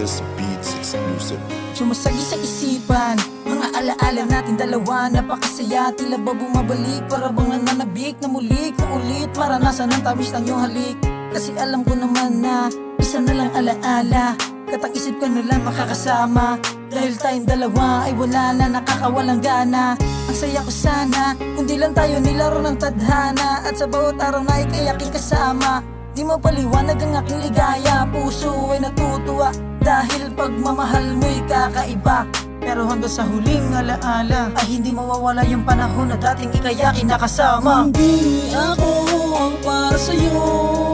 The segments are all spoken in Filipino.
This Beats exclusive. Sumasagi sa isipan, mga alaala natin dalawa. Napakasaya, tila ba bumabalik? Para bang nananabik na muli, kaulit maranasan ang tamis ng iyong halik. Kasi alam ko naman na isa na lang alaala, katang isip ka na lang makakasama. Dahil tayong dalawa ay wala na, nakakawalang gana. Ang saya ko sana, kung di lang tayo nilaro ng tadhana. At sa bawat araw na ikay aking kasama. Di mo paliwanag ang aking ligaya, puso ay natutuwa. Dahil pagmamahal mo'y kakaiba. Pero hanggang sa huling alaala ay hindi mawawala yung panahon na dating ikay aking nakasama. Hindi ako ang para sa'yo,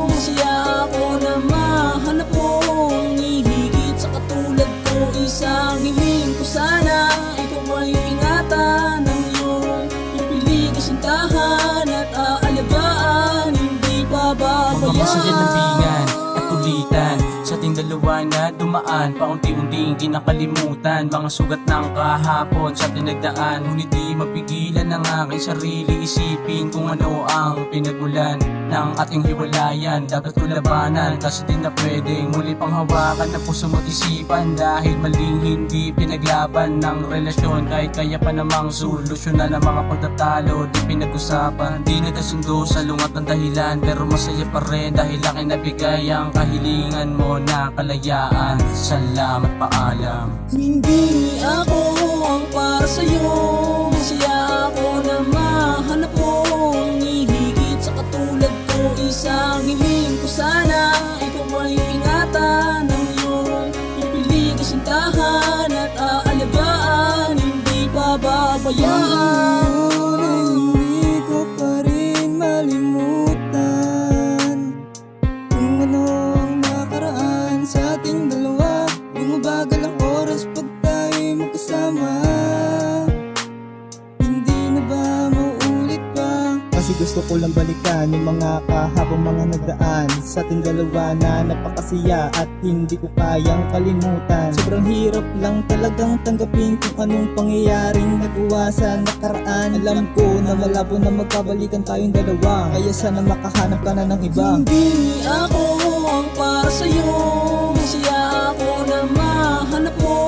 masaya ako na mahanap mo. Hihigit sa katulad ko, isang hiling ko sana. Ikaw ay ingatan ng iyong pipili, kasintahan at aalagaan. Hindi pababayaan. Mga masaya ng bingan at kulitan sa ating dalawa na dumaan, paunti-unting kinakalimutan mga sugat ng kahapon sa ating nagdaan. Ngunit di mapigilan ang aking sarili, isipin kung ano ang pinagmulan ng ating hiwalayan. Dapat ko labanan kasi di na pwedeng muli pang hawakan ng puso mo't isipan. Dahil maling hindi pinaglaban ng relasyon, kahit kaya pa namang solusyonan ang mga pagtatalo di pinag-usapan. Di nagkasundo sa lungat ng dahilan, pero masaya pa rin dahil aking nabigay ang kahilingan mo na kalayaan. Salamat, paalam. Hindi ako ang para sa'yo, masaya ako na mahanap mo. Hihigit sa katulad ko, isang hiling ko sana. Ikaw ay ingatan ng iyong pipili, kasintahan at aalagaan. Hindi pababayaan. Hindi ko pa rin malimutan kung ano ang nakaraan sa ating dalawa. Bumabagal ang oras pag tayo'y magkasama. Hindi na ba mauulit pa? Kasi gusto ko lang balikan yung mga kahabang mga nagdaan sa ating dalawa na napakasaya at hindi ko kayang kalimutan. Sobrang hirap lang talagang tanggapin kung anong pangyayaring nagawa sa nakaraan. Alam ko na malabo na magkabalikan tayong dalawa, kaya sana makahanap ka na ng iba. Hindi ako ang para sa'yo, masaya ako na mahanap mo.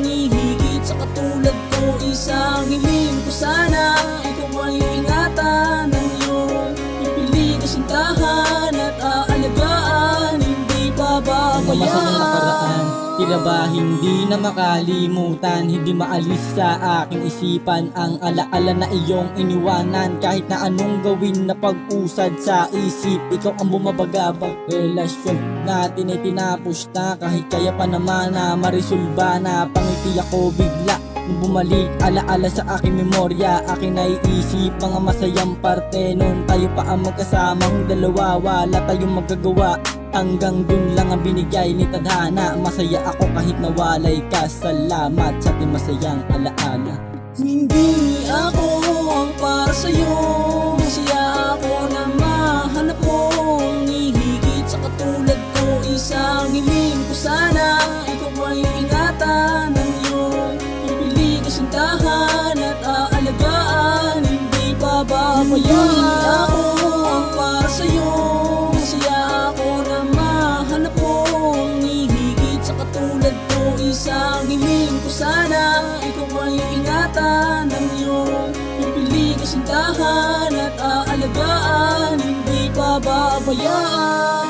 Hihigit sa katulad ko, isang hiling ko sana. Ikaw ay ingatan ng iyong pipili, kasintahan at aalagaan. Hindi Masayang nakaraan, pababayaan. tila ba hindi na makalimutan? Hindi maalis sa aking isipan ang alaala na iyong iniwanan. Kahit na anong gawin na pag-usad sa isip, ikaw ang bumabagabag. Relasyon natin ay tinapos na, kahit kaya pa naman na marisolba na. Pangiti ako bigla nung bumalik alaala sa aking memorya. Aking naiisip mga masayang parte nun tayo pa ang magkasamang dalawa. Wala tayong magagawa, hanggang dun lang ang binigay ni tadhana. Masaya ako kahit nawalay ka. Salamat sa ating masayang alaala. Hindi ako ang para sa'yo, masaya ako na mahanap mo. Hihigit sa katulad ko, isang hiling ko sana. Ikaw ay ingatan ng iyong pipili, kasintahan at aalagaan. Hindi pababayaan. Hindi ako ang para sa'yo, masaya ako na mahanap mo. Hihigit sa katulad ko, isang hiling ko sana. Ikaw ay ingatan ng iyong pipili, kasintahan at aalagaan. Hindi pababayaan.